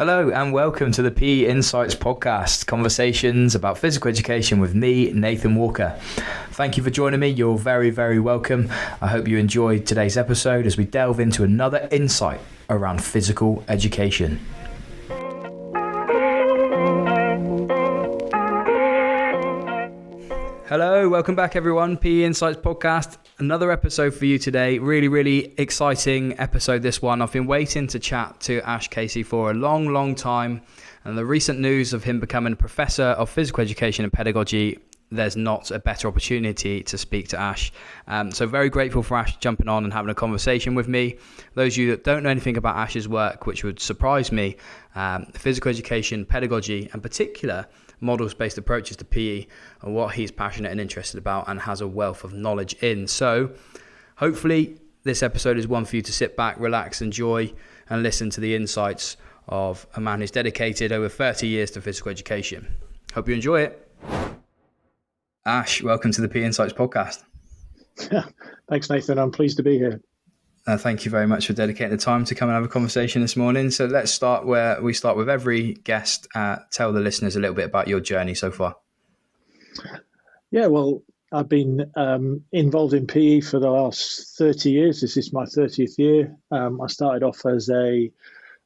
Hello and welcome to the PE Insights podcast, conversations about physical education with me, Nathan Walker. Thank you for joining me. You're very, very welcome. I hope you enjoyed today's episode as we delve into another insight around physical education. Hello, welcome back everyone, PE Insights podcast. Another episode for you today. Really exciting episode this one. I've been waiting to chat to Ash Casey for a long time, and the recent news of him becoming a Professor of Physical Education and Pedagogy, there's not a better opportunity to speak to Ash. So very grateful for Ash jumping on and having a conversation with me. Those of you that don't know anything about Ash's work, which would surprise me, physical education, pedagogy, and particular models-based approaches to PE are what he's passionate and interested about and has a wealth of knowledge in. So hopefully this episode is one for you to sit back, relax, enjoy, and listen to the insights of a man who's dedicated over 30 years to physical education. Hope you enjoy it. Ash, welcome to the PE Insights podcast. Thanks, Nathan. I'm pleased to be here. Thank you very much for dedicating the time to come and have a conversation this morning. So let's start where we start with every guest. Tell the listeners a little bit about your journey so far. Yeah, well, I've been involved in PE for the last 30 years. This is my 30th year. I started off as a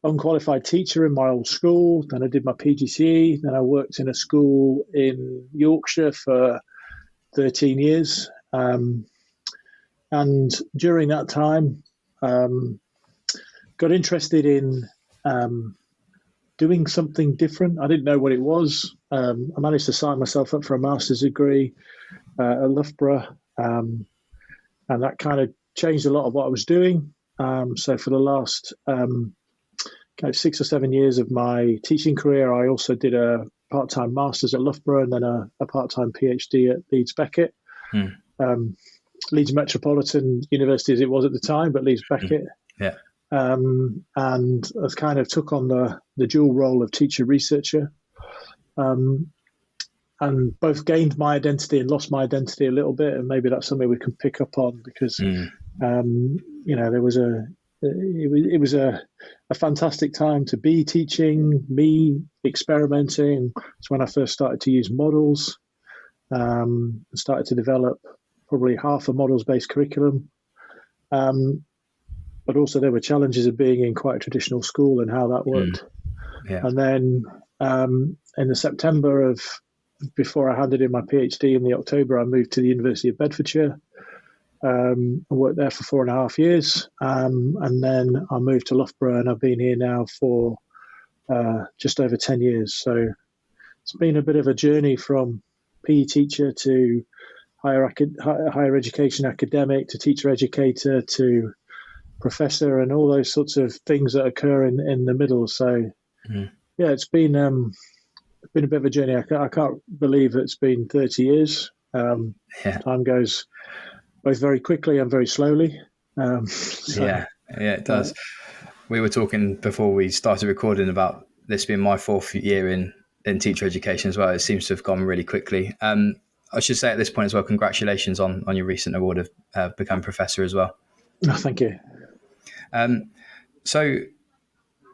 unqualified teacher in my old school. Then I did my PGCE. Then I worked in a school in Yorkshire for 13 years. And during that time, got interested in doing something different. I didn't know what it was. I managed to sign myself up for a master's degree at Loughborough, and that kind of changed a lot of what I was doing. So for the last kind of 6 or 7 years of my teaching career, I also did a part-time master's at Loughborough and then a part-time PhD at Leeds Beckett. Leeds Metropolitan University as it was at the time, but Leeds Beckett. Yeah. And I kind of took on the dual role of teacher researcher, and both gained my identity and lost my identity a little bit. And maybe that's something we can pick up on because, there was it was a fantastic time to be teaching, me experimenting. It's when I first started to use models, and started to develop probably half a models-based curriculum. But also there were challenges of being in quite a traditional school and how that worked. Yeah. And then in the September before I handed in my PhD in the October, I moved to the University of Bedfordshire. I worked there for 4.5 years. And then I moved to Loughborough and I've been here now for just over 10 years. So it's been a bit of a journey from PE teacher to higher education academic to teacher educator to professor and all those sorts of things that occur in the middle. So yeah, it's been a bit of a journey. I can't believe it's been 30 years. Time goes both very quickly and very slowly. Yeah, it does. We were talking before we started recording about this being my 4th year in teacher education as well. It seems to have gone really quickly. I should say at this point as well, congratulations on your recent award of becoming professor as well. Oh, thank you. So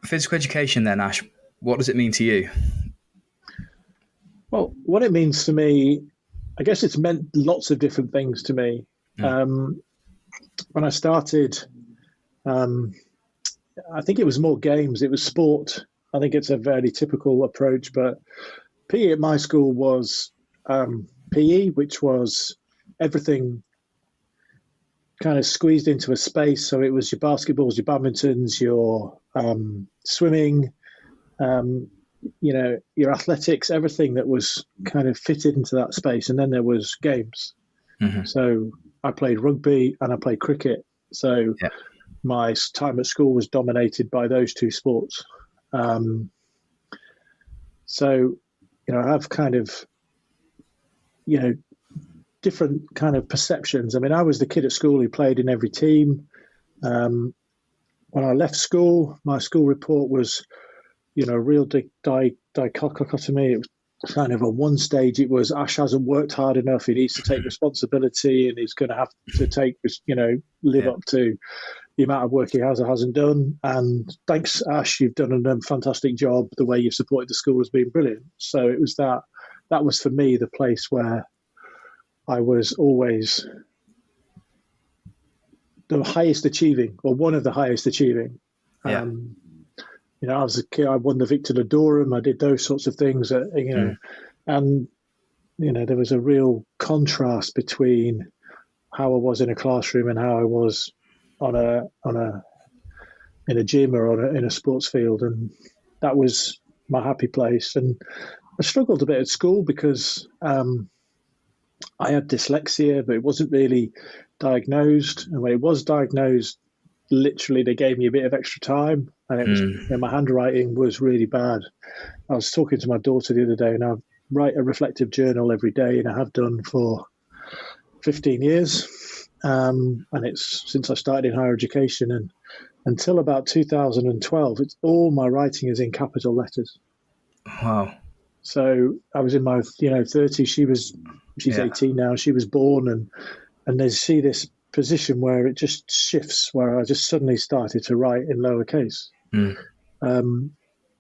physical education then, Ash, what does it mean to you? Well, what it means to me, I guess it's meant lots of different things to me. When I started, I think it was more games, it was sport. I think it's a very typical approach, but PE at my school was PE, which was everything kind of squeezed into a space. So it was your basketballs, your badmintons, your swimming, your athletics, everything that was kind of fitted into that space. And then there was games. So I played rugby and I played cricket. So my time at school was dominated by those two sports. So, I have kind of, different kind of perceptions. I mean, I was the kid at school who played in every team. When I left school, my school report was, a real dichotomy. It was kind of on one stage, it was Ash hasn't worked hard enough. He needs to take responsibility and he's going to have to live up to the amount of work he has or hasn't done. And thanks, Ash, you've done a fantastic job. The way you've supported the school has been brilliant. So it was that was for me the place where I was always the highest achieving, or one of the highest achieving. Yeah. You know, as a kid, I won the Victor Ladorum. I did those sorts of things, you know, and, you know, there was a real contrast between how I was in a classroom and how I was in a gym or in a sports field. And that was my happy place. And I struggled a bit at school because I had dyslexia, but it wasn't really diagnosed. And when it was diagnosed, literally they gave me a bit of extra time, and it was, you know, my handwriting was really bad. I was talking to my daughter the other day, and I write a reflective journal every day, and I have done for 15 years. And it's since I started in higher education, and until about 2012, it's all my writing is in capital letters. Wow. So I was in my 30s. She's 18 now. She was born, and they see this position where it just shifts, where I just suddenly started to write in lowercase.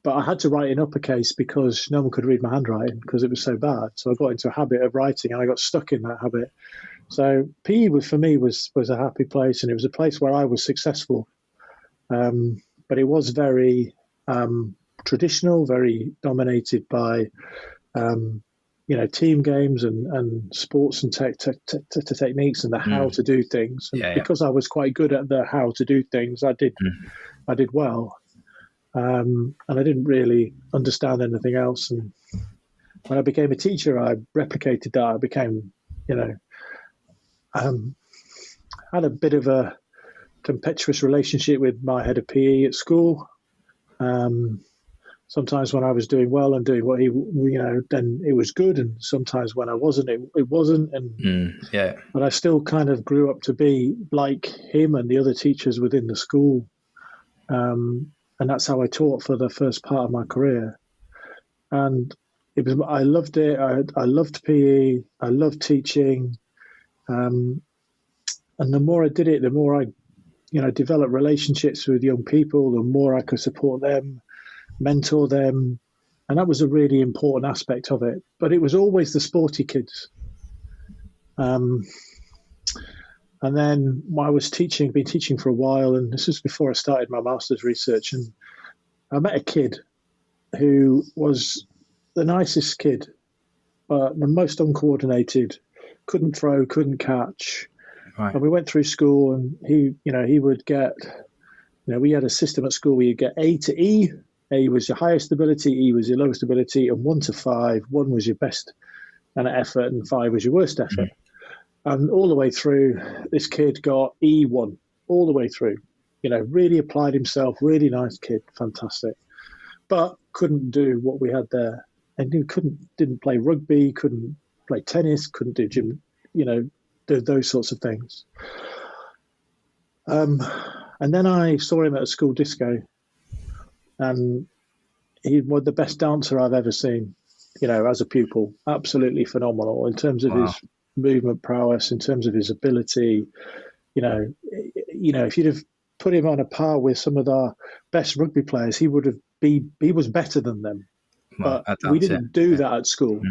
But I had to write in uppercase because no one could read my handwriting because it was so bad. So I got into a habit of writing, and I got stuck in that habit. So PE for me was a happy place, and it was a place where I was successful. But it was very traditional, very dominated by team games and sports and techniques and the how to do things. And because I was quite good at the how to do things, I did well. And I didn't really understand anything else. And when I became a teacher, I replicated that. I became, had a bit of a tempestuous relationship with my head of PE at school. Sometimes when I was doing well and doing what he, then it was good. And sometimes when I wasn't, it wasn't. But I still kind of grew up to be like him and the other teachers within the school. And that's how I taught for the first part of my career. And I loved it. I loved PE. I loved teaching. And the more I did it, the more I, developed relationships with young people, the more I could support them, mentor them. And that was a really important aspect of it. But it was always the sporty kids. And then I was been teaching for a while, and this was before I started my master's research. And I met a kid who was the nicest kid, but the most uncoordinated, couldn't throw, couldn't catch. Right. And we went through school, and he would get, we had a system at school where you get A to E. A was your highest ability, E was your lowest ability, and 1 to 5. 1 was your best and effort, and 5 was your worst effort. And all the way through, this kid got E1 all the way through. Really applied himself, really nice kid, fantastic, but couldn't do what we had there. And he didn't play rugby, couldn't play tennis, couldn't do gym, do those sorts of things. And then I saw him at a school disco, and he was the best dancer I've ever seen, as a pupil. Absolutely phenomenal in terms of his movement prowess, in terms of his ability. If you'd have put him on a par with some of our best rugby players, he was better than them. But we didn't do that at school.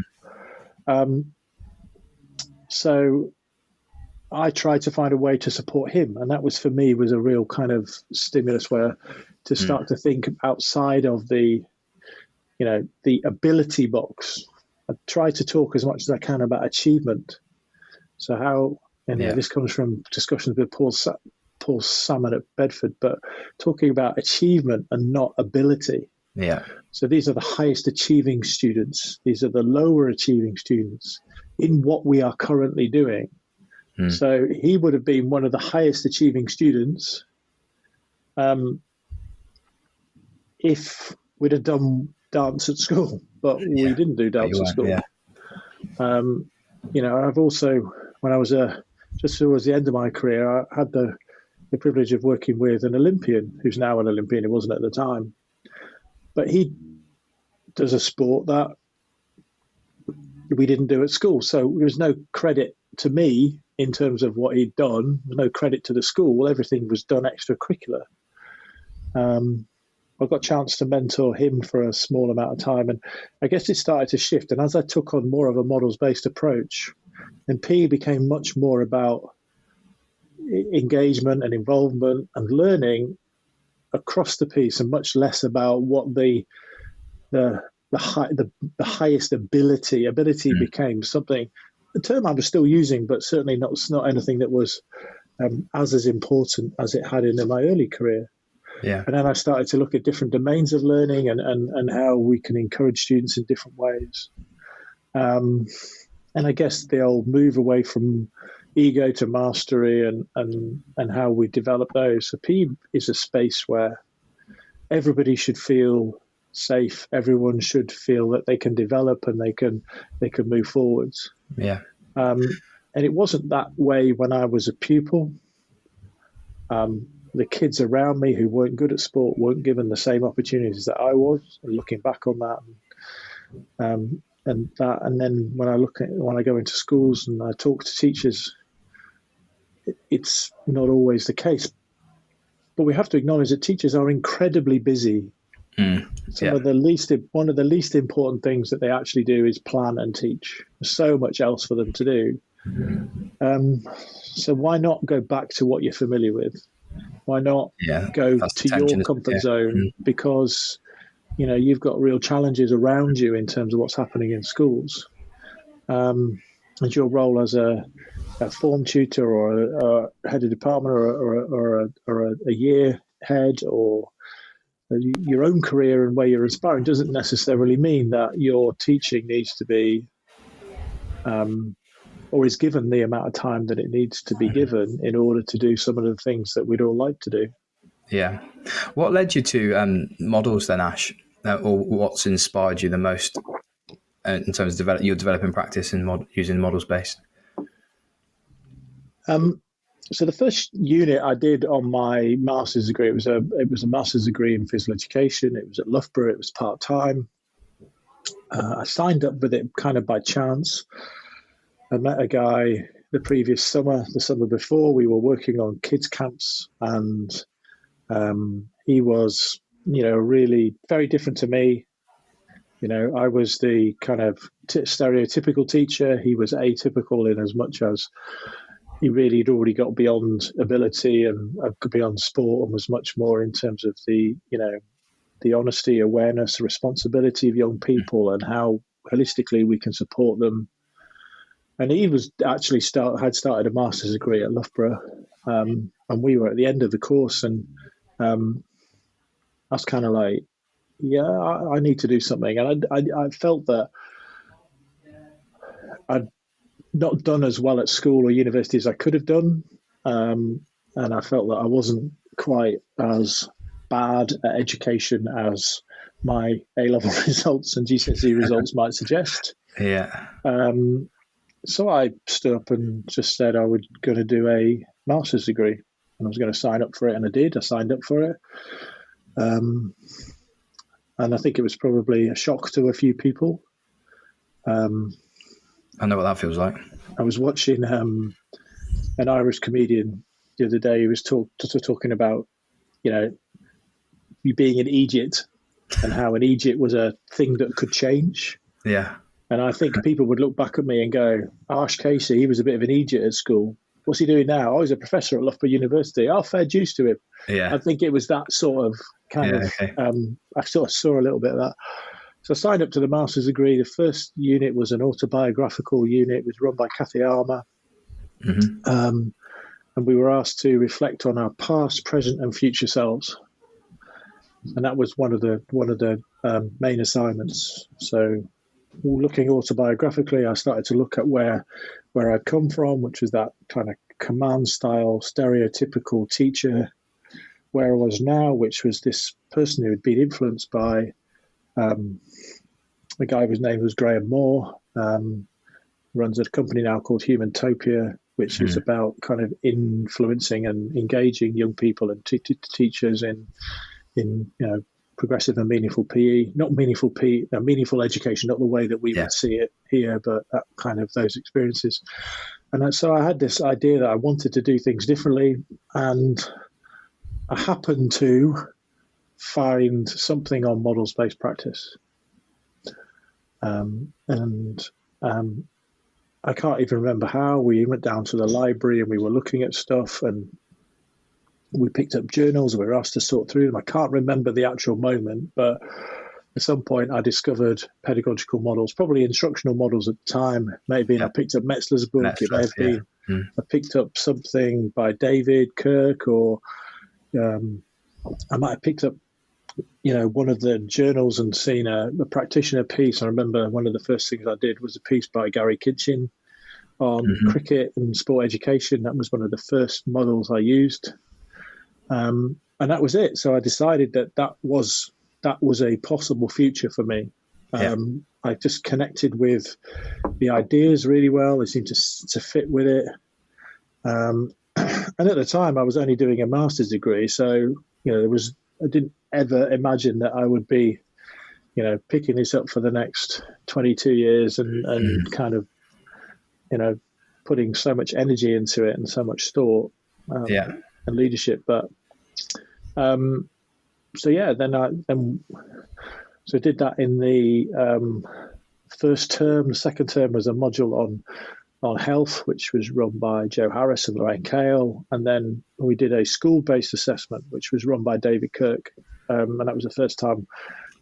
So I tried to find a way to support him, and that was for me was a real kind of stimulus where to start to think outside of the ability box. I try to talk as much as I can about achievement. So how, this comes from discussions with Paul Salmon at Bedford, but talking about achievement and not ability. Yeah. So these are the highest achieving students. These are the lower achieving students in what we are currently doing. So he would have been one of the highest achieving students if we'd have done dance at school, but we didn't do dance at school. I've also, when I was just towards the end of my career, I had the privilege of working with an Olympian who's now an Olympian. He wasn't at the time, but he does a sport that we didn't do at school. So there was no credit to me in terms of what he'd done. No credit to the school. Everything was done extracurricular. I got a chance to mentor him for a small amount of time, and I guess it started to shift. And as I took on more of a models-based approach, then PE became much more about engagement and involvement and learning across the piece, and much less about what the highest ability became something, a term I was still using, but certainly not anything that was as important as it had in my early career. Yeah. And then I started to look at different domains of learning and how we can encourage students in different ways. And I guess the old move away from ego to mastery and how we develop those. So PE is a space where everybody should feel safe. Everyone should feel that they can develop and they can move forwards. Yeah. And it wasn't that way when I was a pupil. The kids around me who weren't good at sport weren't given the same opportunities that I was. And looking back on that, and then when I go into schools and I talk to teachers, it's not always the case. But we have to acknowledge that teachers are incredibly busy. One of the least important things that they actually do is plan and teach. There's so much else for them to do. So why not go back to what you're familiar with? Why not go to your comfort zone? Because you've got real challenges around you in terms of what's happening in schools. And your role as a form tutor or a head of department or a year head or your own career and where you're aspiring doesn't necessarily mean that your teaching needs to be or is given the amount of time that it needs to be given in order to do some of the things that we'd all like to do. Yeah. What led you to models then, Ash? Or what's inspired you the most in terms of your developing practice in using models-based? So the first unit I did on my master's degree, it was a master's degree in physical education. It was at Loughborough. It was part-time. I signed up with it kind of by chance. I met a guy the summer before. We were working on kids camps, and he was, really very different to me. I was the kind of stereotypical teacher. He was atypical in as much as he really had already got beyond ability and beyond sport and was much more in terms of the honesty, awareness, responsibility of young people and how holistically we can support them. And he was actually had started a master's degree at Loughborough, and we were at the end of the course, and I was kind of like, I need to do something. And I felt that I'd not done as well at school or university as I could have done, and I felt that I wasn't quite as bad at education as my A-level results and GCSE results might suggest. Yeah. So I stood up and just said I was going to do a master's degree, and I was going to sign up for it, and I did. I signed up for it. And I think it was probably a shock to a few people. I know what that feels like. I was watching an Irish comedian the other day. He was talking about, you being in Egypt and how in Egypt was a thing that could change. Yeah. And I think people would look back at me and go, Ash Casey, he was a bit of an Egypt at school. What's he doing now? Oh, he's a professor at Loughborough University. Oh, fair dues to him. Yeah. I think it was that sort of I sort of saw a little bit of that. So I signed up to the master's degree. The first unit was an autobiographical unit. It was run by Kathy Armour. Mm-hmm. And we were asked to reflect on our past, present and future selves. And that was one of the main assignments. So looking autobiographically, I started to look at where I'd come from, which was that kind of command style, stereotypical teacher, where I was now, which was this person who had been influenced by a guy whose name was Graham Moore, runs a company now called Humantopia, which is about kind of influencing and engaging young people and teachers in progressive and meaningful PE, not meaningful PE, meaningful education, not the way that we would see it here, but that kind of those experiences. And so I had this idea that I wanted to do things differently, and I happened to find something on models-based practice. And I can't even remember how. We went down to the library and we were looking at stuff, and we picked up journals and we were asked to sort through them. I can't remember the actual moment, but at some point I discovered pedagogical models, probably instructional models at the time. Maybe I picked up Metzler's book. It may have been. I picked up something by David Kirk, or I might have picked up, one of the journals and seen a practitioner piece. I remember one of the first things I did was a piece by Gary Kitchen on cricket and sport education. That was one of the first models I used. And that was it. So I decided that was a possible future for me. I just connected with the ideas really well. They seemed to fit with it. And at the time, I was only doing a master's degree, so I didn't ever imagine that I would be, picking this up for the next 22 years and kind of, putting so much energy into it and so much thought and leadership. But then I did that in the first term. The second term was a module on health, which was run by Joe Harris and Lorraine Cale. And then we did a school-based assessment, which was run by David Kirk. And that was the first time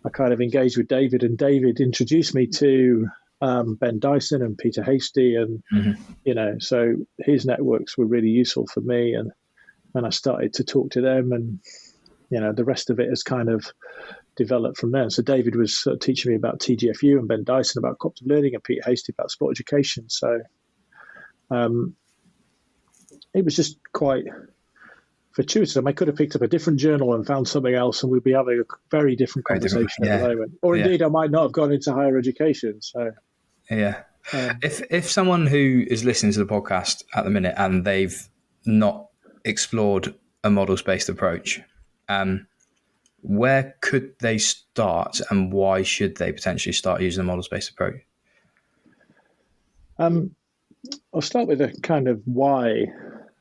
I kind of engaged with David. And David introduced me to Ben Dyson and Peter Hasty. And, so his networks were really useful for me. And I started to talk to them, and, the rest of it has kind of developed from there. So David was teaching me about TGFU, and Ben Dyson about cooperative learning, and Peter Hasty about sport education. So it was just quite fortuitous. I could have picked up a different journal and found something else, and we'd be having a very different conversation at the moment. Or indeed, I might not have gone into higher education. So if someone who is listening to the podcast at the minute and they've not explored a models-based approach, where could they start, and why should they potentially start using a models-based approach? I'll start with a kind of why.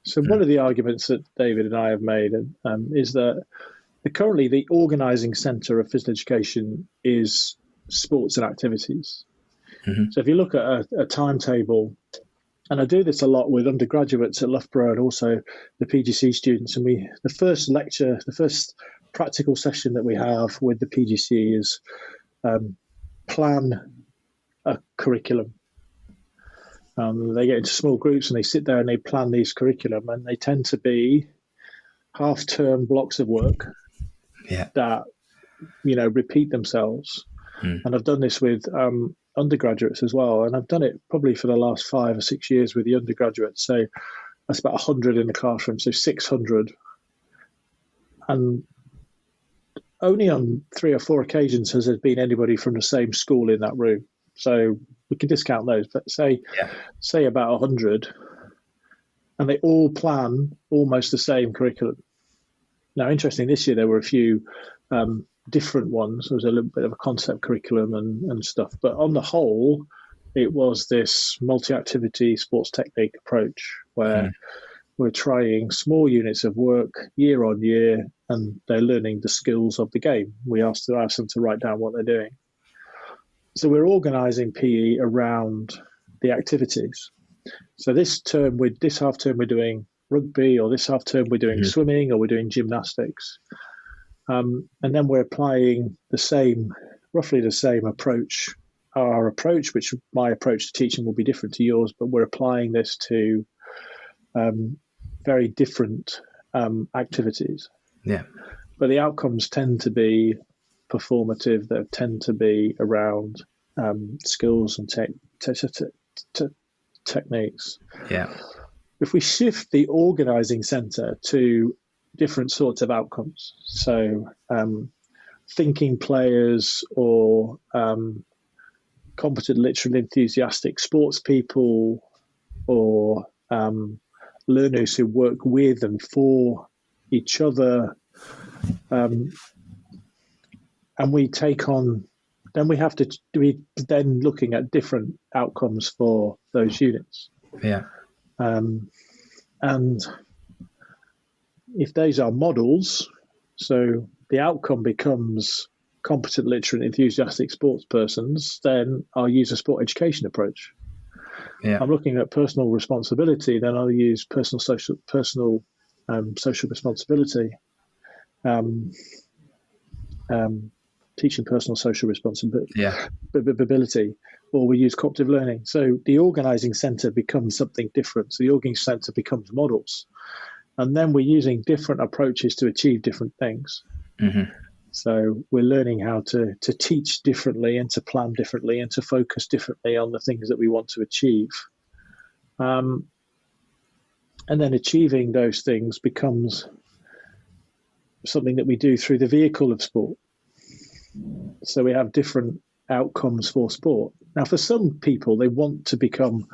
So one of the arguments that David and I have made is that currently the organising centre of physical education is sports and activities. So if you look at a timetable, and I do this a lot with undergraduates at Loughborough and also the PGCE students, and the first practical session that we have with the PGCE is plan a curriculum. They get into small groups and they sit there and they plan these curriculum, and they tend to be half-term blocks of work that repeat themselves. And I've done this with undergraduates as well, and I've done it probably for the last 5 or 6 years with the undergraduates. So that's about 100 in the classroom, so 600. And only on 3 or 4 occasions has there been anybody from the same school in that room. So we can discount those, but say about 100, and they all plan almost the same curriculum. Now, interesting, this year there were a few different ones. There was a little bit of a concept curriculum and stuff, but on the whole, it was this multi-activity sports technique approach where we're trying small units of work year on year, and they're learning the skills of the game. We ask them to write down what they're doing. So we're organising PE around the activities. So this half term we're doing rugby, or this half term we're doing swimming, or we're doing gymnastics. And then we're applying roughly the same approach. Our approach, which my approach to teaching will be different to yours, but we're applying this to very different activities. Yeah. But the outcomes tend to be performative. They tend to be around skills and techniques. Yeah. If we shift the organising centre to different sorts of outcomes, so thinking players or competent, literally enthusiastic sports people, or learners who work with and for each other, and we take on, then we have to be then looking at different outcomes for those units. Yeah. And if those are models, so the outcome becomes competent, literate, enthusiastic sports persons, then I'll use a sport education approach. Yeah. I'm looking at personal responsibility, then I'll use social responsibility. Teaching personal social responsibility, or we use cooperative learning. So the organising centre becomes something different. So the organising centre becomes models. And then we're using different approaches to achieve different things. Mm-hmm. So we're learning how to teach differently and to plan differently and to focus differently on the things that we want to achieve. And then achieving those things becomes something that we do through the vehicle of sport. So we have different outcomes for sport. Now, for some people, they want to become,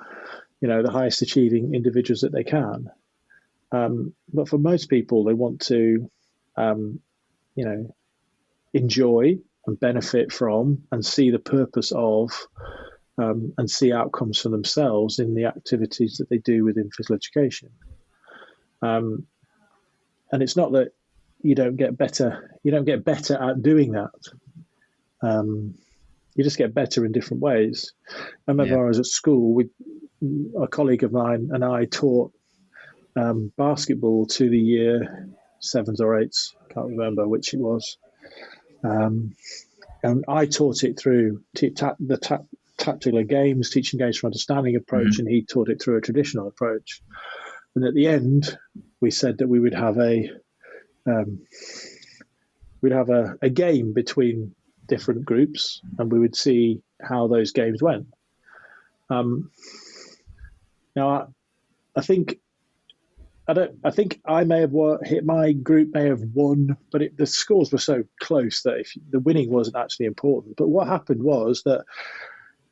the highest achieving individuals that they can. But for most people, they want to, enjoy and benefit from and see the purpose of and see outcomes for themselves in the activities that they do within physical education. And it's not that you don't get better at doing that. You just get better in different ways. I remember I was at school with a colleague of mine, and I taught basketball to the year 7s or 8s. Can't remember which it was. And I taught it through the tactical games, teaching games for understanding approach, and he taught it through a traditional approach. And at the end, we said that we would have a game between different groups, and we would see how those games went. Now, I think I may have hit, my group may have won, but the scores were so close that the winning wasn't actually important. But what happened was that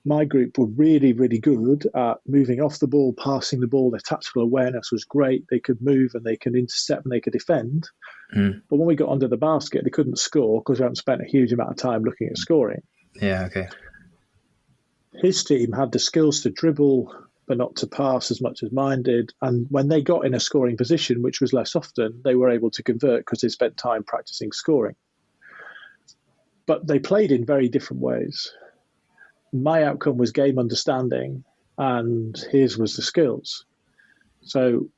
my group were really, really good at moving off the ball, passing the ball. Their tactical awareness was great. They could move and they could intercept and they could defend. But when we got under the basket, they couldn't score because we hadn't spent a huge amount of time looking at scoring. Yeah, okay. His team had the skills to dribble, but not to pass as much as mine did. And when they got in a scoring position, which was less often, they were able to convert because they spent time practicing scoring. But they played in very different ways. My outcome was game understanding, and his was the skills. So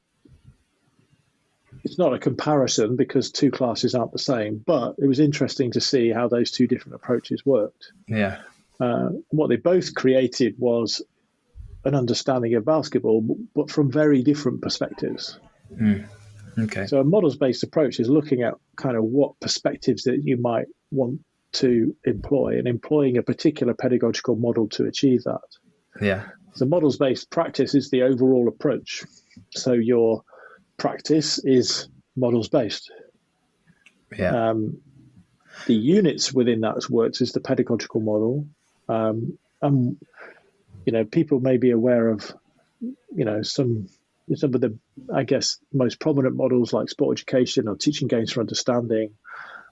it's not a comparison because two classes aren't the same, but it was interesting to see how those two different approaches worked. Yeah. What they both created was an understanding of basketball, but from very different perspectives. Okay. So a models-based approach is looking at kind of what perspectives that you might want to employ and employing a particular pedagogical model to achieve that. Yeah. So models-based practice is the overall approach. So your practice is models-based. Yeah. The units within that works is the pedagogical model. People may be aware of, some of the, I guess, most prominent models like sport education or teaching games for understanding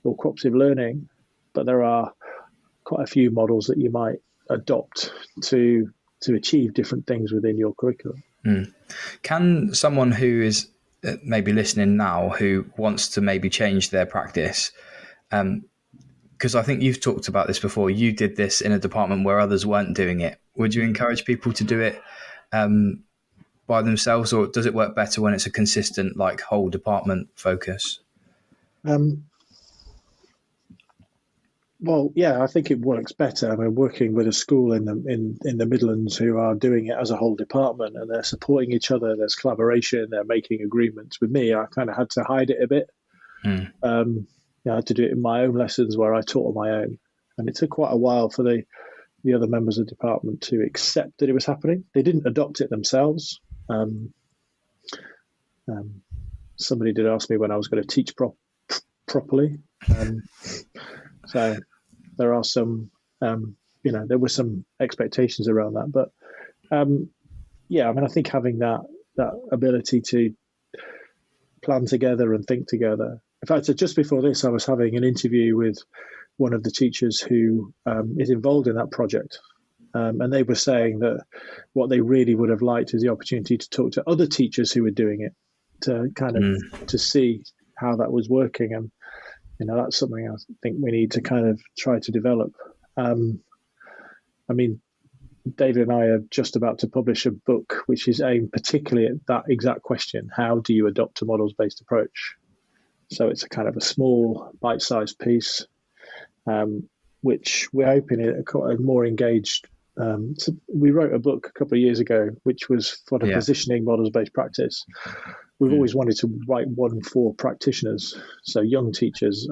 or cooperative learning, but there are quite a few models that you might adopt to achieve different things within your curriculum. Can someone who is maybe listening now who wants to maybe change their practice, because I think you've talked about this before, you did this in a department where others weren't doing it. Would you encourage people to do it by themselves, or does it work better when it's a consistent, like, whole department focus? Well, yeah, I think it works better. I mean, working with a school in the Midlands who are doing it as a whole department and they're supporting each other, there's collaboration, they're making agreements. With me, I kind of had to hide it a bit. I had to do it in my own lessons where I taught on my own. And it took quite a while for the other members of the department to accept that it was happening. They didn't adopt it themselves. Somebody did ask me when I was going to teach properly. So there are some, there were some expectations around that. But I think having that ability to plan together and think together. In fact, just before this, I was having an interview with one of the teachers who is involved in that project. And they were saying that what they really would have liked is the opportunity to talk to other teachers who were doing it, to kind of to see how that was working. And that's something I think we need to kind of try to develop. I mean, David and I are just about to publish a book which is aimed particularly at that exact question: how do you adopt a models-based approach? So it's a kind of a small, bite-sized piece, which we're hoping it a more engaged. So we wrote a book a couple of years ago, which was for the positioning models-based practice. We've always wanted to write one for practitioners, so young teachers,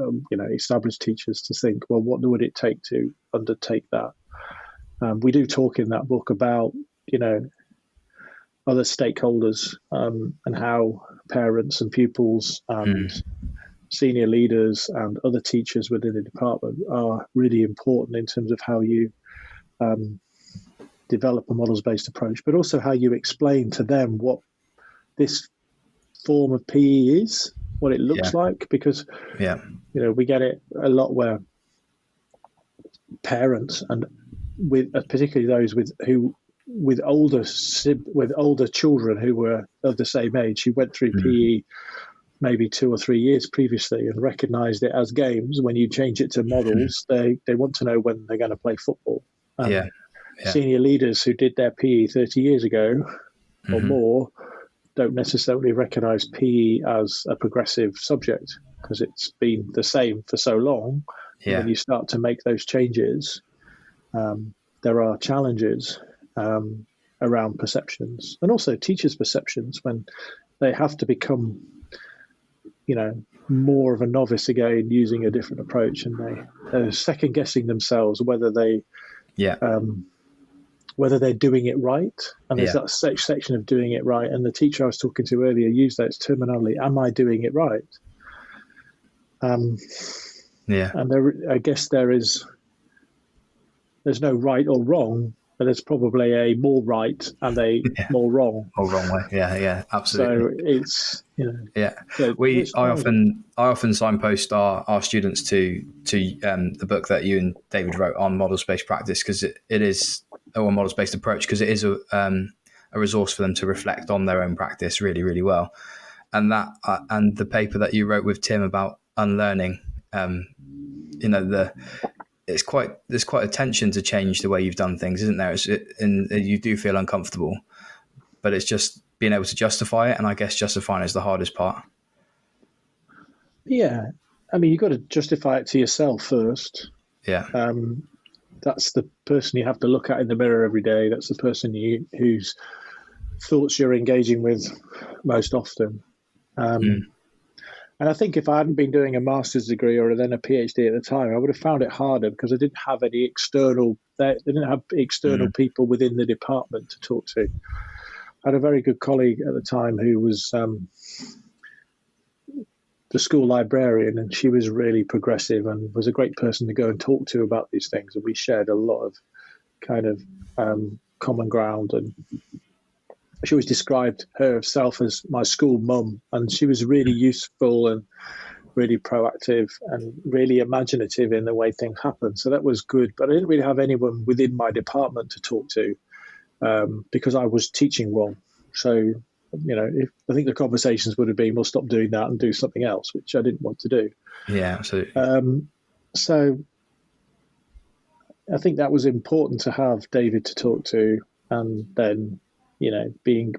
established teachers, to think, well, what would it take to undertake that? We do talk in that book about, other stakeholders and how parents and pupils and senior leaders and other teachers within the department are really important in terms of how you develop a models-based approach, but also how you explain to them what this form of PE is, what it looks like, because we get it a lot where parents, and with particularly those with older children who were of the same age, who went through PE maybe 2 or 3 years previously and recognized it as games. When you change it to models, they want to know when they're going to play football. Senior leaders who did their PE 30 years ago or more don't necessarily recognize PE as a progressive subject because it's been the same for so long. When you start to make those changes, there are challenges around perceptions, and also teachers' perceptions, when they have to become, more of a novice again using a different approach, and they're second guessing themselves whether they're doing it right. And there's that section of doing it right. And the teacher I was talking to earlier used that terminology: "Am I doing it right?" And I guess there's no right or wrong, but there's probably a more right and a more wrong. Or wrong way. Yeah, absolutely. So it's, I often signpost our students to the book that you and David wrote on models-based practice, because it is, or models-based approach, because it is a resource for them to reflect on their own practice really, really well. And that and the paper that you wrote with Tim about unlearning, there's quite a tension to change the way you've done things, isn't there? And you do feel uncomfortable, but it's just being able to justify it. And I guess justifying is the hardest part. Yeah. I mean, you've got to justify it to yourself first. Yeah. That's the person you have to look at in the mirror every day. That's the person whose thoughts you're engaging with most often. And I think if I hadn't been doing a master's degree or then a PhD at the time, I would have found it harder because I didn't have any external. They didn't have external people within the department to talk to. I had a very good colleague at the time who was the school librarian, and she was really progressive and was a great person to go and talk to about these things. And we shared a lot of kind of common ground. And she always described herself as my school mum, and she was really useful and really proactive and really imaginative in the way things happen. So that was good. But I didn't really have anyone within my department to talk to because I was teaching wrong. So, I think the conversations would have been, we'll stop doing that and do something else, which I didn't want to do. Yeah, absolutely. So I think that was important to have David to talk to, and then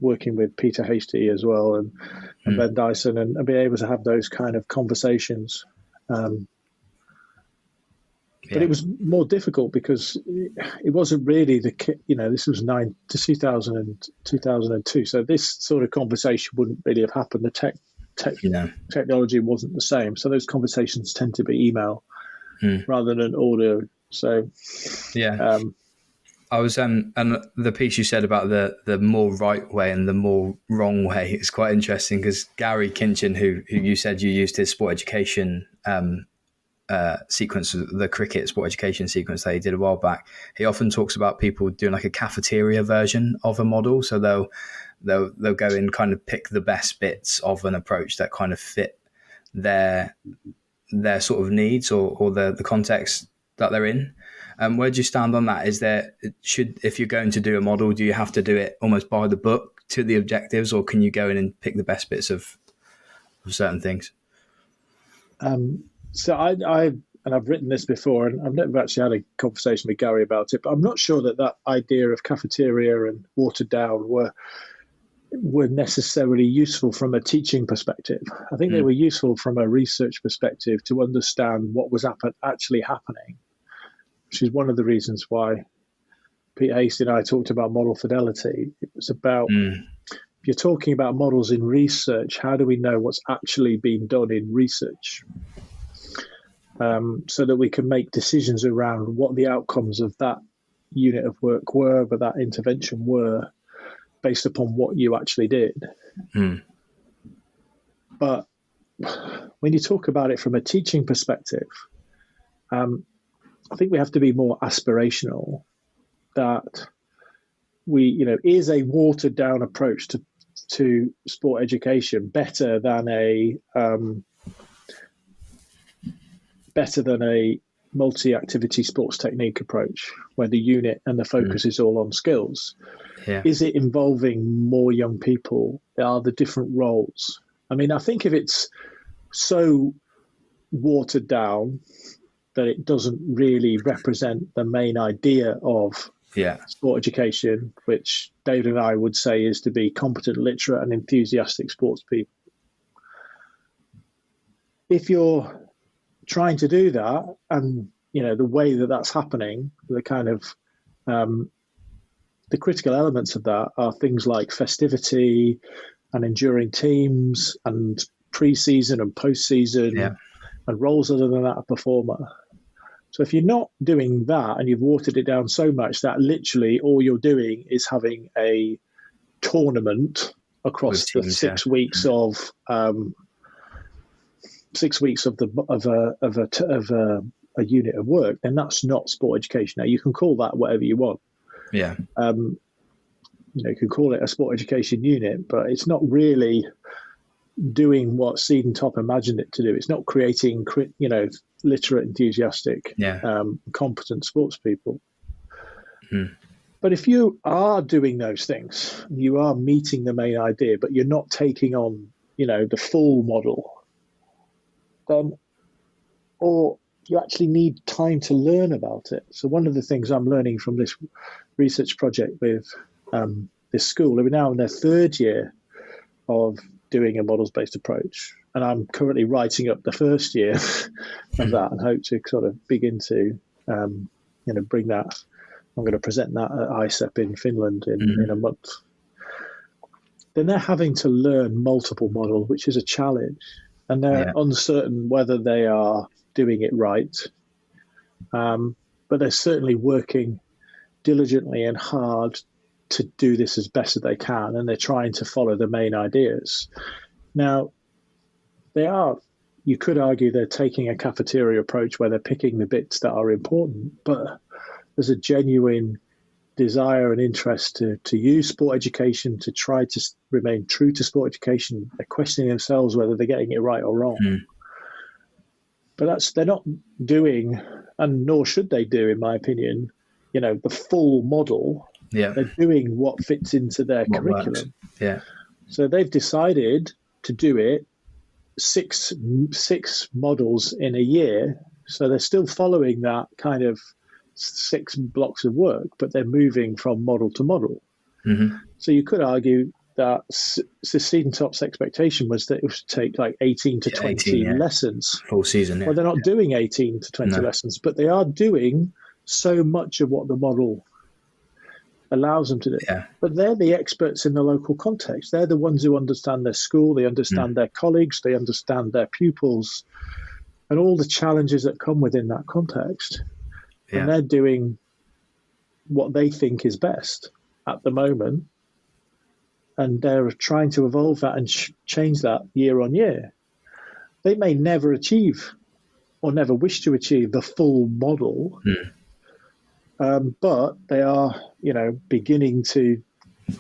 working with Peter Hasty as well and Ben Dyson, and being able to have those kind of conversations. But it was more difficult because it wasn't really this was 2002. So this sort of conversation wouldn't really have happened. The technology wasn't the same. So those conversations tend to be email rather than audio. So, I was, and the piece you said about the more right way and the more wrong way is quite interesting, because Gary Kinchin, who you said you used his sport education sequence, the cricket sport education sequence that he did a while back, he often talks about people doing like a cafeteria version of a model. So they'll go and kind of pick the best bits of an approach that kind of fit their sort of needs or the context that they're in. Where do you stand on that? If you're going to do a model, do you have to do it almost by the book to the objectives, or can you go in and pick the best bits of certain things? So I've written this before, and I've never actually had a conversation with Gary about it, but I'm not sure that idea of cafeteria and watered down were necessarily useful from a teaching perspective. I think they were useful from a research perspective to understand what was actually happening, which is one of the reasons why Pete Hasty and I talked about model fidelity. It was about, if you're talking about models in research, how do we know what's actually being done in research? So that we can make decisions around what the outcomes of that unit of work were, but that intervention were, based upon what you actually did. But when you talk about it from a teaching perspective, I think we have to be more aspirational. That is a watered down approach to sport education better than a multi-activity sports technique approach where the unit and the focus is all on skills? Yeah. Is it involving more young people? Are the different roles? I mean, I think if it's so watered down that it doesn't really represent the main idea of sport education, which David and I would say is to be competent, literate and enthusiastic sports people. If you're trying to do that, and the way that that's happening, the kind of the critical elements of that are things like festivity and enduring teams and pre-season and post-season and roles other than that a performer. So if you're not doing that and you've watered it down so much that literally all you're doing is having a tournament across the 6 weeks of 6 weeks of a unit of work, then that's not sport education. Now you can call that whatever you want. Yeah. You can call it a sport education unit, but it's not really doing what Seed and Top imagined it to do. It's not creating, literate, enthusiastic, competent sports people. But if you are doing those things, you are meeting the main idea, but you're not taking on, the full model, then, or you actually need time to learn about it. So one of the things I'm learning from this research project with this school, we're now in their third year of doing a models-based approach, and I'm currently writing up the first year of that, and hope to sort of begin to, bring that. I'm going to present that at ICEP in Finland in a month. Then they're having to learn multiple models, which is a challenge, and they're uncertain whether they are doing it right. But they're certainly working diligently and hard to do this as best as they can, and they're trying to follow the main ideas. Now, you could argue they're taking a cafeteria approach where they're picking the bits that are important, but there's a genuine desire and interest to use sport education, to try to remain true to sport education. They're questioning themselves whether they're getting it right or wrong. But they're not doing, and nor should they do, in my opinion, the full model. They're doing what fits into their curriculum. So they've decided to do it six models in a year. So they're still following that kind of 6 blocks of work, but they're moving from model to model. So you could argue that Seed and Top's expectation was that it would take like 18 to 20 lessons. Full season, Well, they're not doing 18 to 20 lessons, but they are doing so much of what the model allows them to do. But they're the experts in the local context. They're the ones who understand their school, they understand their colleagues, they understand their pupils, and all the challenges that come within that context. And they're doing what they think is best at the moment. And they're trying to evolve that and change that year on year. They may never achieve or never wish to achieve the full model, but they are, beginning to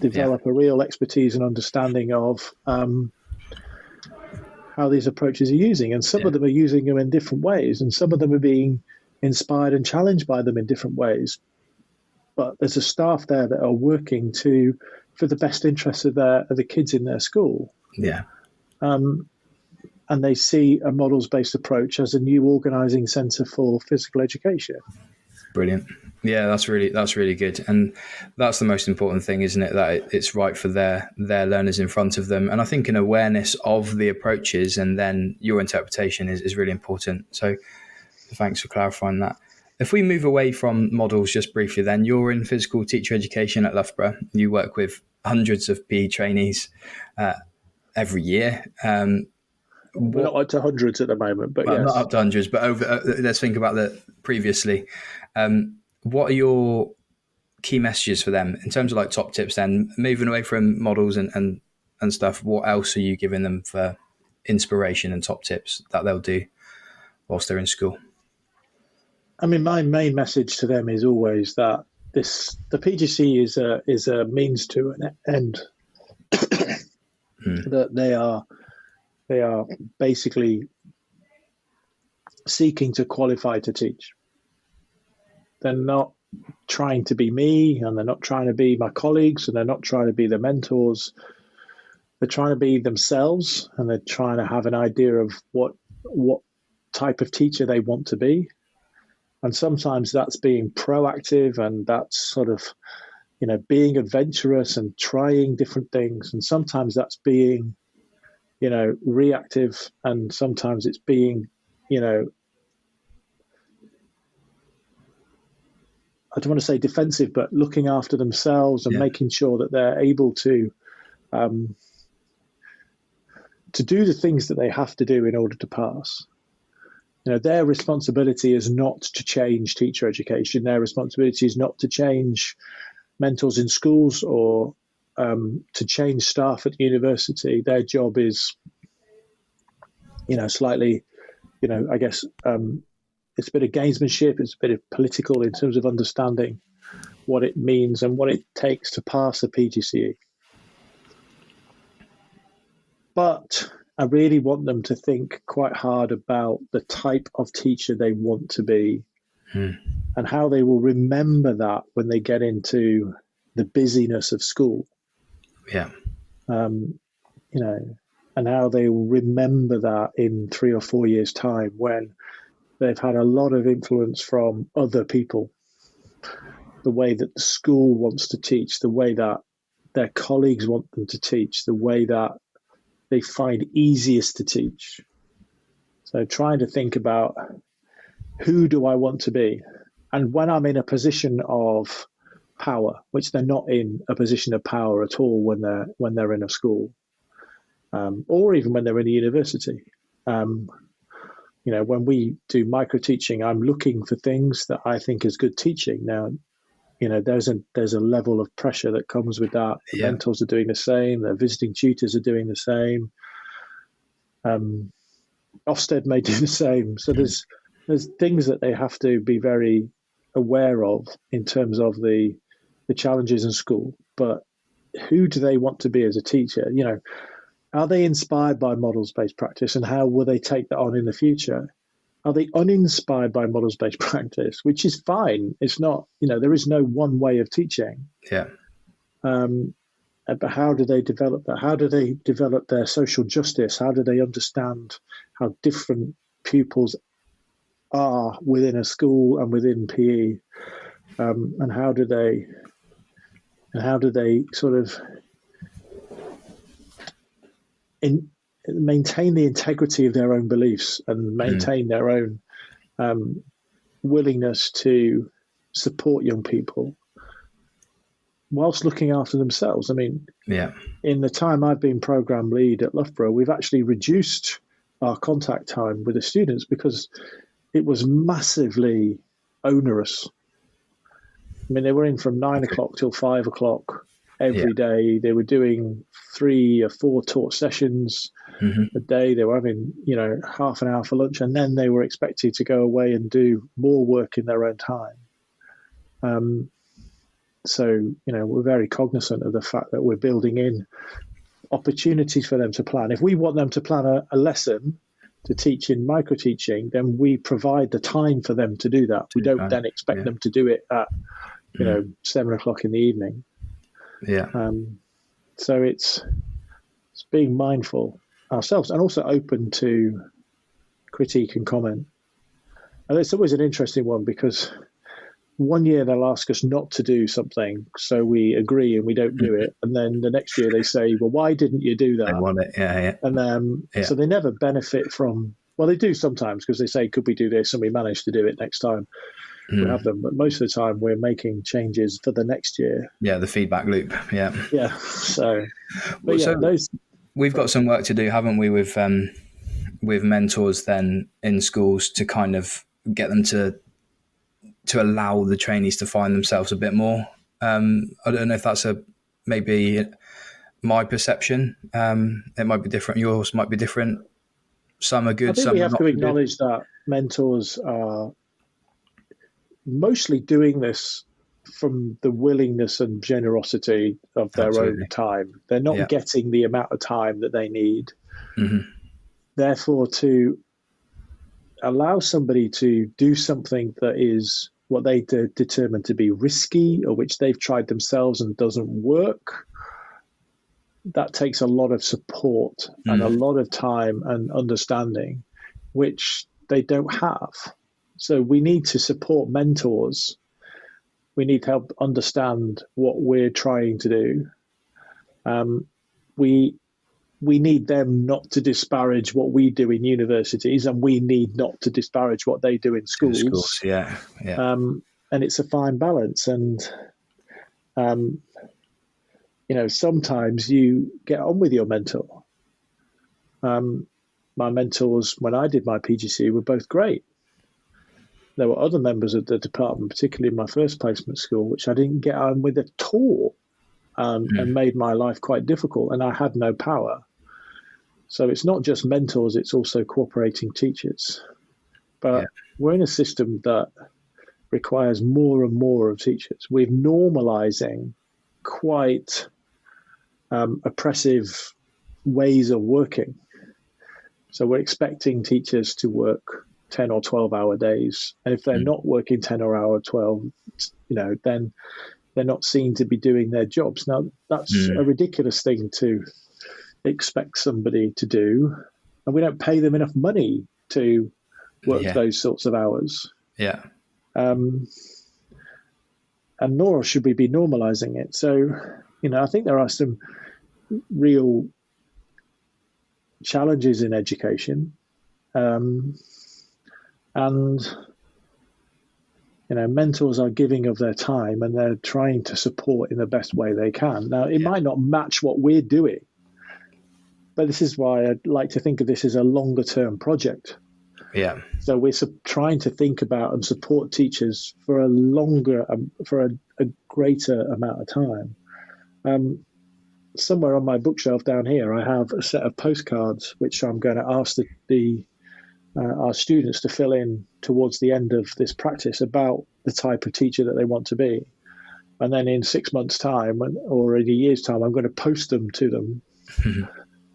develop a real expertise and understanding of how these approaches are using. And some of them are using them in different ways, and some of them are being inspired and challenged by them in different ways. But there's a staff there that are working for the best interests of the kids in their school. Yeah. And they see a models-based approach as a new organising centre for physical education. Brilliant. Yeah, that's really good, and that's the most important thing, isn't it? That it's right for their learners in front of them, and I think an awareness of the approaches and then your interpretation is really important. So thanks for clarifying that. If we move away from models just briefly, then you're in physical teacher education at Loughborough. You work with hundreds of PE trainees every year. We're not up to hundreds at the moment, but well, yes. Not up to hundreds, but over. Let's think about that previously. What are your key messages for them in terms of like top tips? Then moving away from models and stuff, what else are you giving them for inspiration and top tips that they'll do whilst they're in school? I mean, my main message to them is always that the PGCE is a means to an end. That they are basically seeking to qualify to teach. They're not trying to be me, and they're not trying to be my colleagues, and they're not trying to be the mentors. They're trying to be themselves, and they're trying to have an idea of what type of teacher they want to be. And sometimes that's being proactive, and that's sort of, being adventurous and trying different things. And sometimes that's being, reactive, and sometimes it's being, I don't want to say defensive, but looking after themselves and making sure that they're able to do the things that they have to do in order to pass. Their responsibility is not to change teacher education. Their responsibility is not to change mentors in schools or to change staff at university. Their job is, slightly, I guess, it's a bit of gamesmanship, it's a bit of political in terms of understanding what it means and what it takes to pass a PGCE. But I really want them to think quite hard about the type of teacher they want to be and how they will remember that when they get into the busyness of school. Yeah. And how they will remember that in 3 or 4 years' time when they've had a lot of influence from other people, the way that the school wants to teach, the way that their colleagues want them to teach, the way that they find easiest to teach. So trying to think about, who do I want to be? And when I'm in a position of power, which they're not in a position of power at all when they're in a school, or even when they're in a university. When we do micro teaching, I'm looking for things that I think is good teaching. Now, there's a level of pressure that comes with that. The mentors are doing the same. The visiting tutors are doing the same. Ofsted may do the same. So there's things that they have to be very aware of in terms of the challenges in school. But who do they want to be as a teacher? Are they inspired by models-based practice, and how will they take that on in the future? Are they uninspired by models-based practice, which is fine? It's not, there is no one way of teaching. Yeah. But how do they develop that? How do they develop their social justice? How do they understand how different pupils are within a school and within PE? And how do they sort of maintain the integrity of their own beliefs and maintain their own willingness to support young people whilst looking after themselves? I mean, in the time I've been program lead at Loughborough, we've actually reduced our contact time with the students because it was massively onerous. I mean, they were in from 9 o'clock till 5 o'clock every day. They were doing 3 or 4 taught sessions a day. They were having, half an hour for lunch, and then they were expected to go away and do more work in their own time. So, we're very cognizant of the fact that we're building in opportunities for them to plan. If we want them to plan a lesson to teach in micro teaching, then we provide the time for them to do that. We don't then expect them to do it at 7:00 in the evening. Yeah. So it's being mindful ourselves and also open to critique and comment. And it's always an interesting one, because one year they'll ask us not to do something, so we agree and we don't do it. And then the next year they say, well, why didn't you do that? They want it, yeah. And so they never benefit from, well, they do sometimes, because they say, could we do this? And we manage to do it next time we have them. But most of the time we're making changes for the next year. Yeah, the feedback loop, yeah. Yeah, so... But so we've got some work to do, haven't we, with mentors then in schools, to kind of get them to allow the trainees to find themselves a bit more. I don't know if that's maybe my perception. It might be different. Yours might be different. Some are good. I think some we are have not to good. acknowledge that mentors are mostly doing this from the willingness and generosity of their own time. They're not getting the amount of time that they need. Mm-hmm. Therefore, to allow somebody to do something that is what they determine to be risky, or which they've tried themselves and doesn't work, that takes a lot of support and a lot of time and understanding, which they don't have. So we need to support mentors. We need to help understand what we're trying to do. We need them not to disparage what we do in universities, and we need not to disparage what they do in schools. Yeah. And it's a fine balance. And, sometimes you get on with your mentor. My mentors, when I did my PGCE, were both great. There were other members of the department, particularly in my first placement school, which I didn't get on with at all, and made my life quite difficult, and I had no power. So it's not just mentors, it's also cooperating teachers. But we're in a system that requires more and more of teachers. We're normalizing quite oppressive ways of working. So we're expecting teachers to work 10 or 12-hour days. And if they're not working 10 or 12, then they're not seen to be doing their jobs. Now, that's a ridiculous thing to expect somebody to do. And we don't pay them enough money to work those sorts of hours. Yeah. And nor should we be normalizing it. So, I think there are some real challenges in education. And mentors are giving of their time, and they're trying to support in the best way they can. Now, it might not match what we're doing, but this is why I'd like to think of this as a longer term project. Yeah. So we're trying to think about and support teachers for a greater amount of time. Somewhere on my bookshelf down here, I have a set of postcards which I'm going to ask our students to fill in towards the end of this practice about the type of teacher that they want to be. And then in 6 months' time, or in a year's time, I'm going to post them to them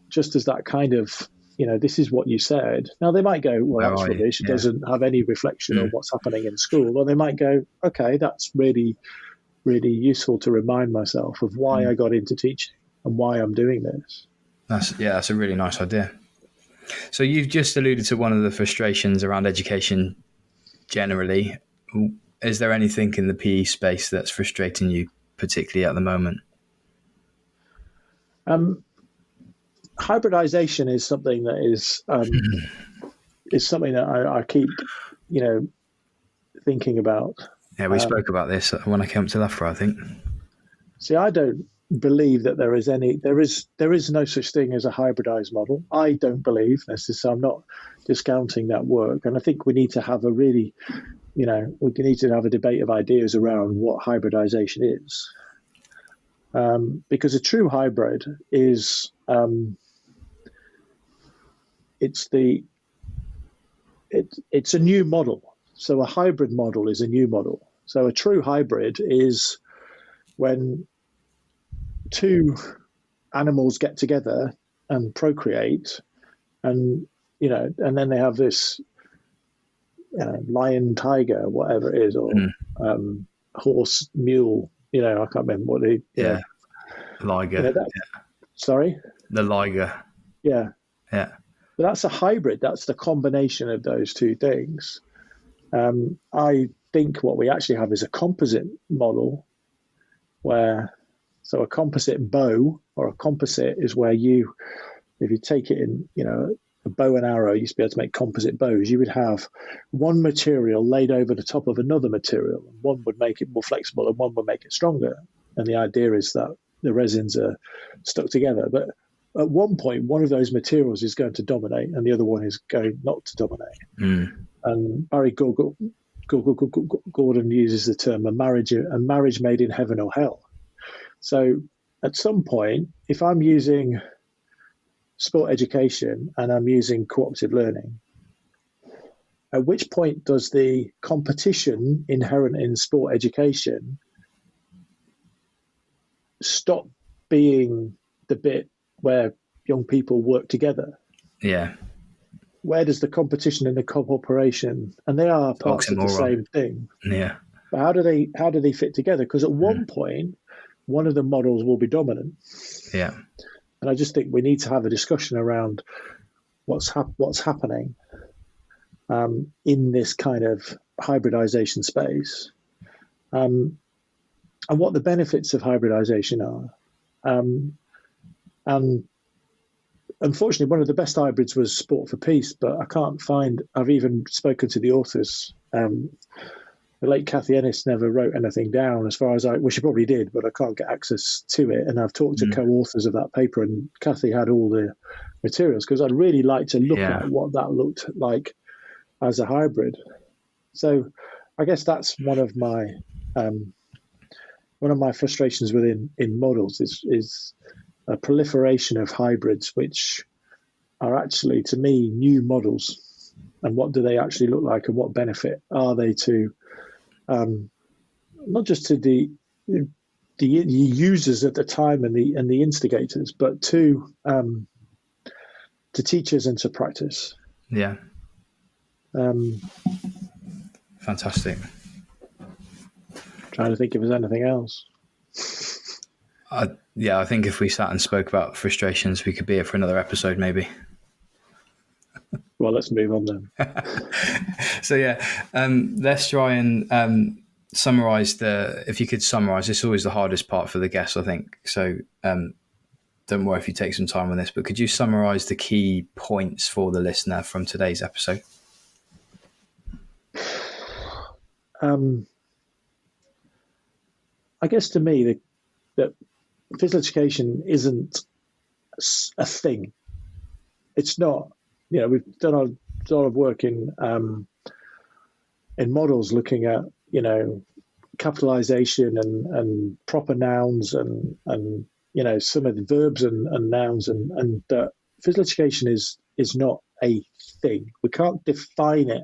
just as that kind of, this is what you said. Now, they might go, well, that's rubbish. It doesn't have any reflection on what's happening in school. Or they might go, okay, that's really, really useful to remind myself of why I got into teaching and why I'm doing this. That's a really nice idea. So you've just alluded to one of the frustrations around education generally. Is there anything in the PE space that's frustrating you particularly at the moment? Hybridization is something that is something that I keep, thinking about. Yeah, we spoke about this when I came to Loughborough, I think. See, I don't believe that there is no such thing as a hybridized model. I don't believe this, so I'm not discounting that work. And I think we need to have a really, we need to have a debate of ideas around what hybridization is. Because a true hybrid is, it's a new model. So a hybrid model is a new model. So a true hybrid is when two animals get together and procreate, and and then they have this lion, tiger, whatever it is, or horse, mule. I can't remember what they. Liger. Sorry, the liger. Yeah. Yeah. But that's a hybrid. That's the combination of those two things. I think what we actually have is a composite model so a composite bow or a composite is where if you take it in, a bow and arrow, you used to be able to make composite bows. You would have one material laid over the top of another material. One would make it more flexible and one would make it stronger. And the idea is that the resins are stuck together. But at one point, one of those materials is going to dominate and the other one is going not to dominate. And Barry Gordon uses the term a marriage made in heaven or hell. So at some point, if I'm using sport education and I'm using cooperative learning, at which point does the competition inherent in sport education stop being the bit where young people work together? Yeah. Where does the competition and the cooperation, and they are parts of the same thing. Yeah. But how do they fit together? Because at one point, one of the models will be dominant. Yeah. And I just think we need to have a discussion around what's happening in this kind of hybridization space, and what the benefits of hybridization are. And unfortunately, one of the best hybrids was Sport for Peace, but I've even spoken to the authors. The late Kathy Ennis never wrote anything down as far as she probably did, but I can't get access to it. And I've talked to co-authors of that paper, and Kathy had all the materials because I'd really like to look at what that looked like as a hybrid. So I guess that's one of my frustrations in models is a proliferation of hybrids, which are actually, to me, new models. And what do they actually look like, and what benefit are they to not just to the users at the time and the instigators, but to teachers and to practice. Yeah. Fantastic. Trying to think if there's anything else. I think if we sat and spoke about frustrations, we could be here for another episode, maybe. Well, let's move on then. So let's try and summarize if you could summarize, this is always the hardest part for the guests, I think. So don't worry if you take some time on this, but could you summarize the key points for the listener from today's episode? I guess to me that physical education isn't a thing. It's not. We've done a lot of work in models looking at capitalization and proper nouns and some of the verbs and nouns and physical education is not a thing. We can't define it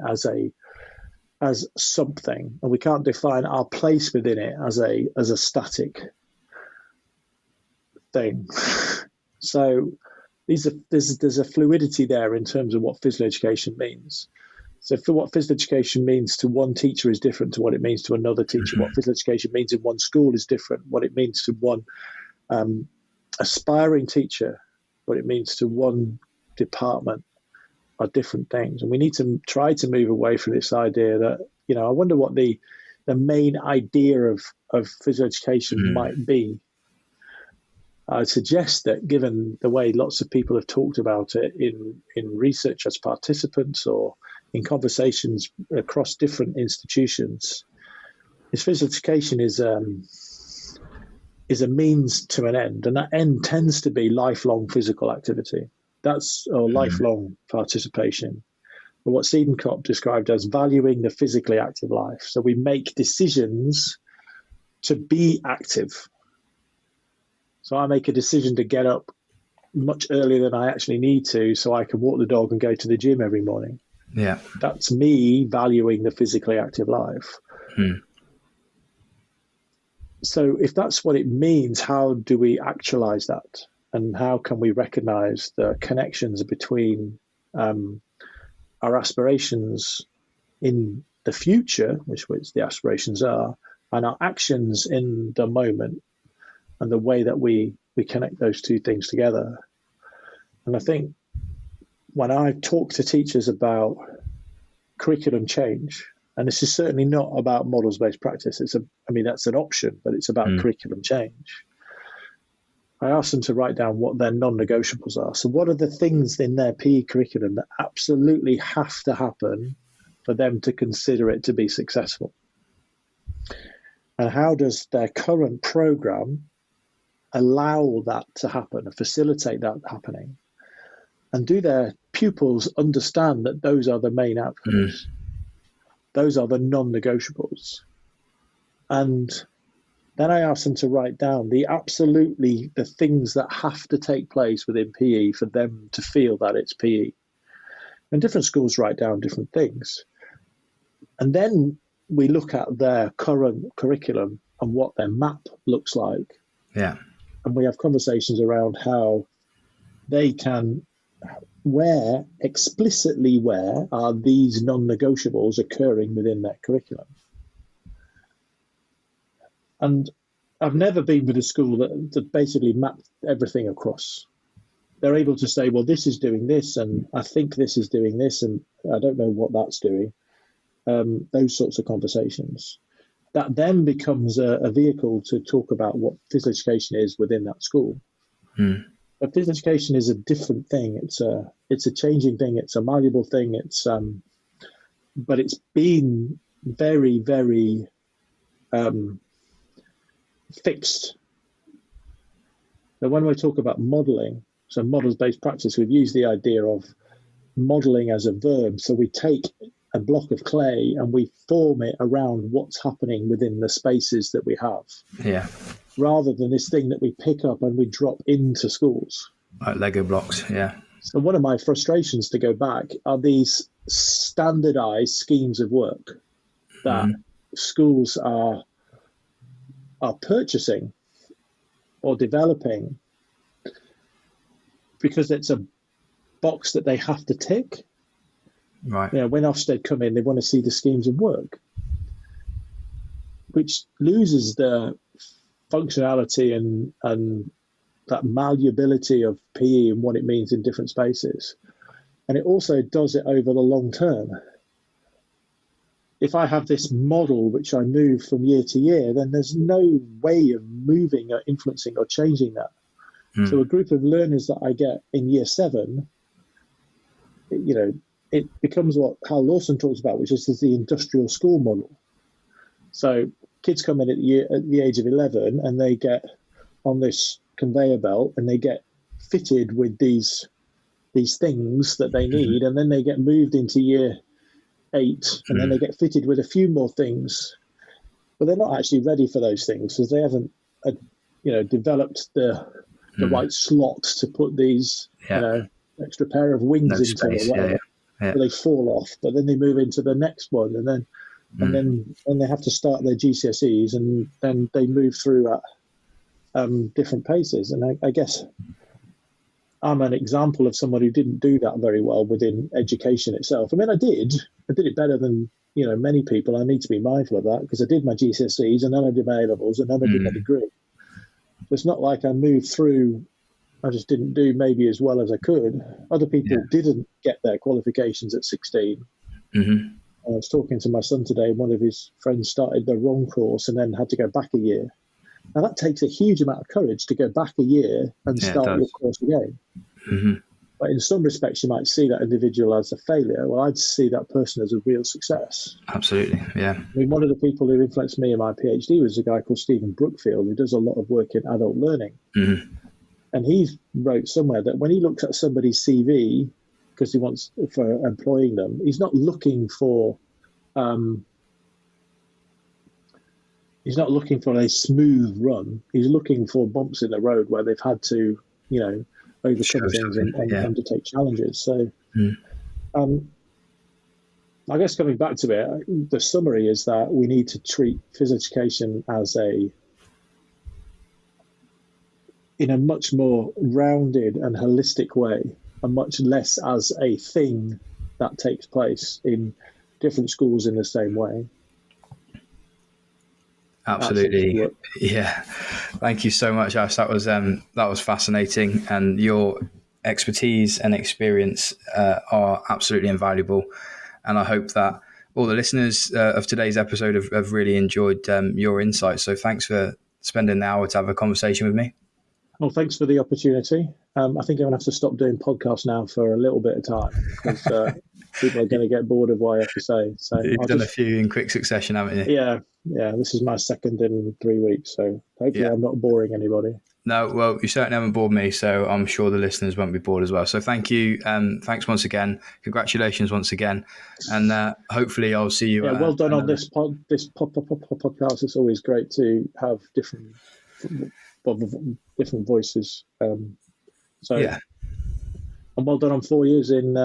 as something, and we can't define our place within it as a static thing. So there's a fluidity there in terms of what physical education means. So for what physical education means to one teacher is different to what it means to another teacher. What physical education means in one school is different. What it means to one aspiring teacher, what it means to one department are different things. And we need to try to move away from this idea that, I wonder what the main idea of physical education might be. I suggest that given the way lots of people have talked about it in research as participants or in conversations across different institutions, physical education is a means to an end, and that end tends to be lifelong physical activity. Or lifelong participation. But what Siedenkopf described as valuing the physically active life. So we make decisions to be active. So I make a decision to get up much earlier than I actually need to so I can walk the dog and go to the gym every morning. Yeah. That's me valuing the physically active life. So if that's what it means, how do we actualize that? And how can we recognize the connections between our aspirations in the future, which the aspirations are, and our actions in the moment, and the way that we connect those two things together. And I think when I talk to teachers about curriculum change, and this is certainly not about models-based practice, that's an option, but it's about curriculum change. I ask them to write down what their non-negotiables are. So what are the things in their PE curriculum that absolutely have to happen for them to consider it to be successful? And how does their current program allow that to happen, or facilitate that happening? And do their pupils understand that those are the main outcomes? Those are the non-negotiables. And then I ask them to write down the things that have to take place within PE for them to feel that it's PE. And different schools write down different things. And then we look at their current curriculum and what their map looks like. Yeah. And we have conversations around how they can, explicitly where are these non-negotiables occurring within their curriculum. And I've never been with a school that basically mapped everything across. They're able to say, well, this is doing this, and I think this is doing this, and I don't know what that's doing. Those sorts of conversations. That then becomes a vehicle to talk about what physical education is within that school. But physical education is a different thing. It's a changing thing. It's a malleable thing. But it's been very, very fixed. So when we talk about modelling, so models-based practice, we've used the idea of modelling as a verb. So we take a block of clay and we form it around what's happening within the spaces that we have. Yeah. Rather than this thing that we pick up and we drop into schools. Like Lego blocks, yeah. So one of my frustrations, to go back, are these standardized schemes of work that schools are purchasing or developing because it's a box that they have to tick. Right. When Ofsted come in, they want to see the schemes of work, which loses the functionality and that malleability of PE and what it means in different spaces. And it also does it over the long term. If I have this model which I move from year to year, then there's no way of moving or influencing or changing that. So a group of learners that I get in year 7, it becomes what Hal Lawson talks about, which is the industrial school model. So kids come in at the age of 11 and they get on this conveyor belt and they get fitted with these things that they need, and then they get moved into year 8 and then they get fitted with a few more things, but they're not actually ready for those things because they haven't developed the right slots to put these extra pair of wings into space, or whatever. Yeah. They fall off, but then they move into the next one, and then they have to start their GCSEs, and then they move through at different paces. And I guess I'm an example of someone who didn't do that very well within education itself. I mean, I did it better than many people. I need to be mindful of that because I did my GCSEs, and then I did my A-levels, and then I did my degree. It's not like I moved through. I just didn't do maybe as well as I could. Other people didn't get their qualifications at 16. I was talking to my son today. One of his friends started the wrong course and then had to go back a year. Now, that takes a huge amount of courage to go back a year and start your course again. But in some respects, you might see that individual as a failure. Well, I'd see that person as a real success. Absolutely, yeah. I mean, one of the people who influenced me in my PhD was a guy called Stephen Brookfield, who does a lot of work in adult learning. And he wrote somewhere that when he looks at somebody's CV, because he wants for employing them, he's not looking for a smooth run. He's looking for bumps in the road where they've had to, overcome things and undertake challenges. So, I guess coming back to it, the summary is that we need to treat physical education in a much more rounded and holistic way. and much less as a thing that takes place in different schools in the same way. Absolutely. Yeah. Thank you so much, Ash. That was fascinating, and your expertise and experience are absolutely invaluable. And I hope that all the listeners of today's episode have really enjoyed your insights. So thanks for spending the hour to have a conversation with me. Well, thanks for the opportunity. I think I'm going to have to stop doing podcasts now for a little bit of time, because people are going to get bored of what I have to say. So You've done a few in quick succession, haven't you? Yeah. This is my second in 3 weeks, so hopefully I'm not boring anybody. No, well, you certainly haven't bored me, so I'm sure the listeners won't be bored as well. So thank you. Thanks once again. Congratulations once again. And hopefully I'll see you. Well done on this podcast. It's always great to have different voices. And well done on 4 years in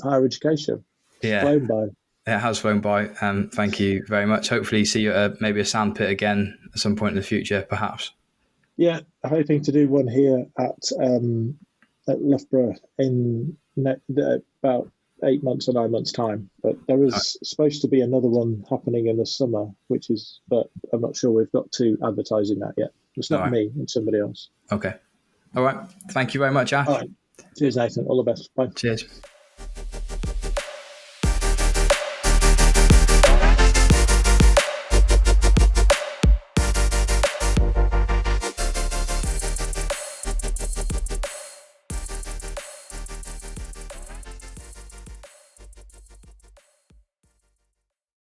higher education. It's flown by. It has flown by. Thank you very much. Hopefully see you at maybe a sandpit again at some point in the future, perhaps. Yeah, hoping to do one here at Loughborough in about 8 months or 9 months' time. But there is supposed to be another one happening in the summer, but I'm not sure we've got to advertising that yet. It's not me, it's somebody else. Okay. All right. Thank you very much, Ash. All right. Cheers, Nathan. All the best. Bye. Cheers.